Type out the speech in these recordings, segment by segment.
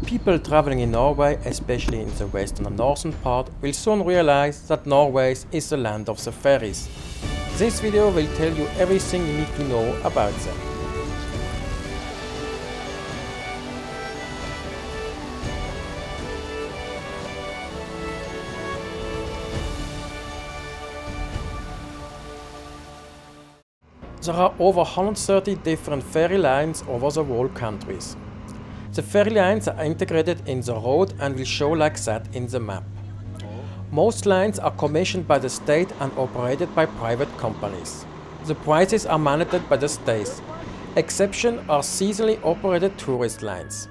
People traveling in Norway, especially in the western and northern part, will soon realize that Norway is the land of the ferries. This video will tell you everything you need to know about them. There are over 130 different ferry lines over the whole countries. The ferry lines are integrated in the road and will show like that in the map. Most lines are commissioned by the state and operated by private companies. The prices are managed by the states. Exception are seasonally operated tourist lines.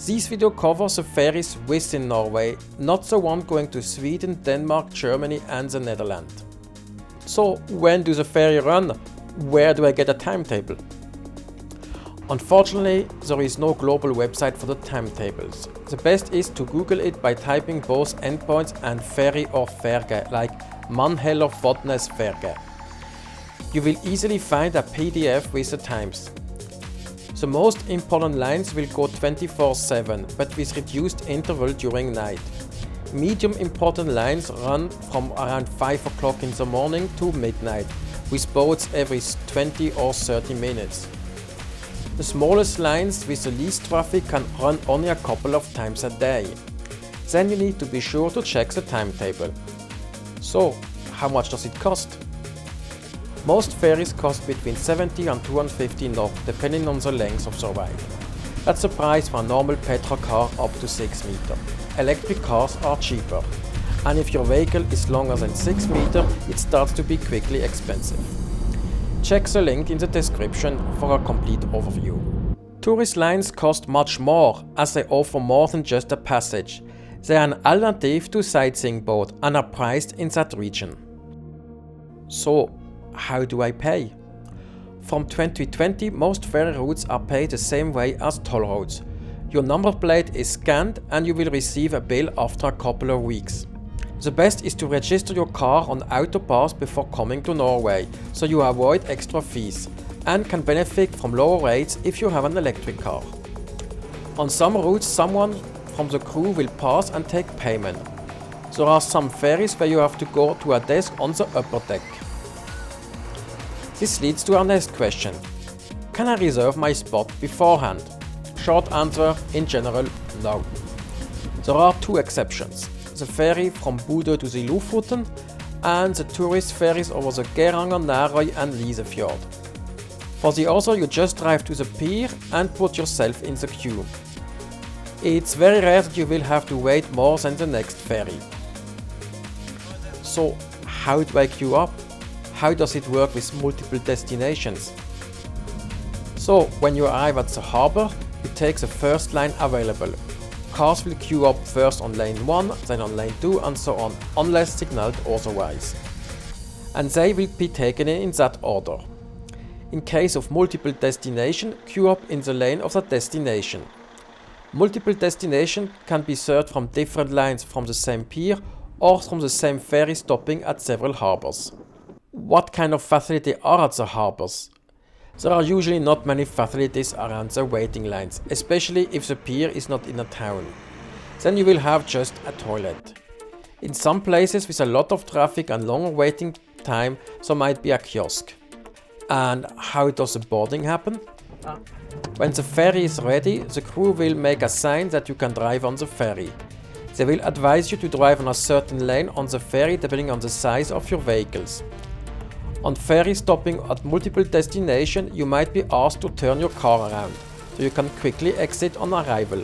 This video covers the ferries within Norway, not the one going to Sweden, Denmark, Germany and the Netherlands. So when do the ferry run? Where do I get a timetable? Unfortunately, there is no global website for the timetables. The best is to Google it by typing both endpoints and ferry or ferge, like man heller fodnes ferge. You will easily find a PDF with the times. The most important lines will go 24/7, but with reduced interval during night. Medium important lines run from around 5 o'clock in the morning to midnight, with boats every 20 or 30 minutes. The smallest lines with the least traffic can run only a couple of times a day. Then you need to be sure to check the timetable. So, how much does it cost? Most ferries cost between 70 and 250 NOK, depending on the length of the ride. That's the price for a normal petrol car up to 6 meters. Electric cars are cheaper. And if your vehicle is longer than 6 meters, it starts to be quickly expensive. Check the link in the description for a complete overview. Tourist lines cost much more, as they offer more than just a passage. They are an alternative to sightseeing boat and are priced in that region. So, how do I pay? From 2020, most ferry routes are paid the same way as toll roads. Your number plate is scanned and you will receive a bill after a couple of weeks. The best is to register your car on Autopass before coming to Norway, so you avoid extra fees and can benefit from lower rates if you have an electric car. On some routes, someone from the crew will pass and take payment. There are some ferries where you have to go to a desk on the upper deck. This leads to our next question. Can I reserve my spot beforehand? Short answer, in general, no. There are two exceptions. The ferry from Bodø to the Lofoten and the tourist ferries over the Geiranger, Nærøy and Lysefjord. For the other, you just drive to the pier and put yourself in the queue. It's very rare that you will have to wait more than the next ferry. So, how do I queue up? How does it work with multiple destinations? So, when you arrive at the harbour, you take the first line available. Cars will queue up first on lane 1, then on lane 2 and so on, unless signaled otherwise. And they will be taken in that order. In case of multiple destination, queue up in the lane of the destination. Multiple destination can be served from different lines from the same pier or from the same ferry stopping at several harbours. What kind of facility are at the harbours? There are usually not many facilities around the waiting lines, especially if the pier is not in a town. Then you will have just a toilet. In some places with a lot of traffic and longer waiting time, there might be a kiosk. And how does the boarding happen? When the ferry is ready, the crew will make a sign that you can drive on the ferry. They will advise you to drive on a certain lane on the ferry depending on the size of your vehicles. On ferry stopping at multiple destinations, you might be asked to turn your car around, so you can quickly exit on arrival.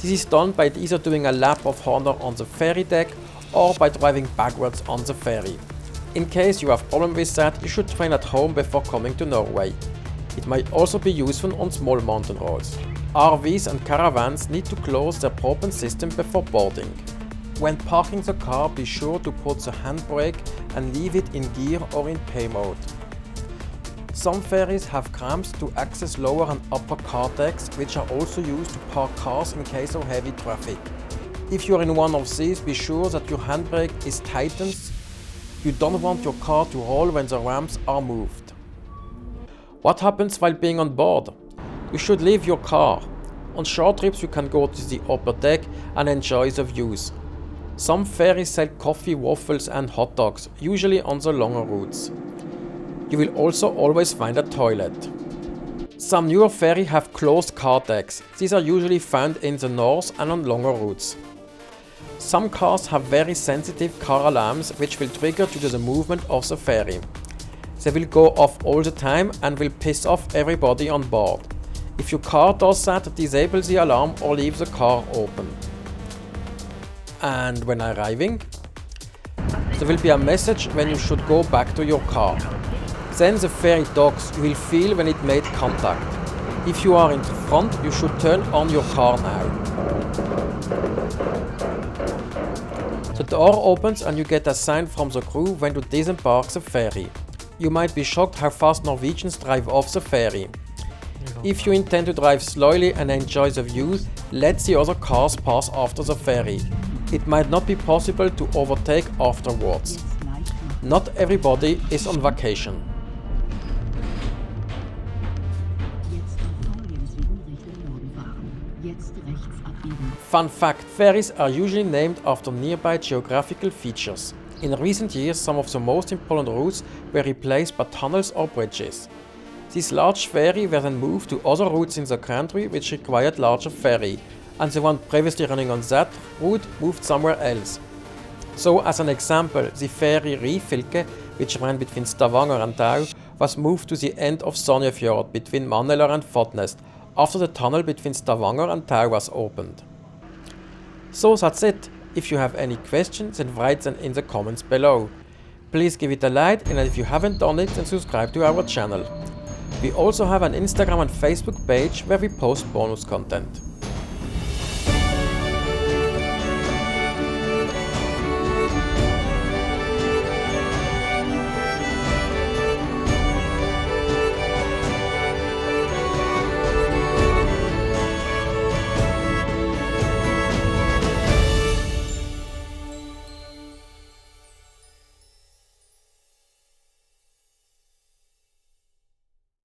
This is done by either doing a lap of honor on the ferry deck or by driving backwards on the ferry. In case you have problem with that, you should train at home before coming to Norway. It might also be useful on small mountain roads. RVs and caravans need to close their propane system before boarding. When parking the car, be sure to put the handbrake and leave it in gear or in pay mode. Some ferries have ramps to access lower and upper car decks, which are also used to park cars in case of heavy traffic. If you are in one of these, be sure that your handbrake is tightened. You don't want your car to roll when the ramps are moved. What happens while being on board? You should leave your car. On short trips you can go to the upper deck and enjoy the views. Some ferries sell coffee, waffles and hot dogs, usually on the longer routes. You will also always find a toilet. Some newer ferries have closed car decks. These are usually found in the north and on longer routes. Some cars have very sensitive car alarms which will trigger due to the movement of the ferry. They will go off all the time and will piss off everybody on board. If your car does that, disable the alarm or leave the car open. And when arriving, there will be a message when you should go back to your car. Then the ferry docks, you will feel when it made contact. If you are in the front, you should turn on your car now. The door opens and you get a sign from the crew when to disembark the ferry. You might be shocked how fast Norwegians drive off the ferry. If you intend to drive slowly and enjoy the views, let the other cars pass after the ferry. It might not be possible to overtake afterwards. Not everybody is on vacation. Fun fact, ferries are usually named after nearby geographical features. In recent years, some of the most important routes were replaced by tunnels or bridges. These large ferries were then moved to other routes in the country which required larger ferry, and the one previously running on that route moved somewhere else. So, as an example, the ferry Ryfylke, which ran between Stavanger and Tau, was moved to the end of Sonjefjord between Manneler and Fotnes, after the tunnel between Stavanger and Tau was opened. So that's it. If you have any questions, then write them in the comments below. Please give it a like, and if you haven't done it, then subscribe to our channel. We also have an Instagram and Facebook page where we post bonus content.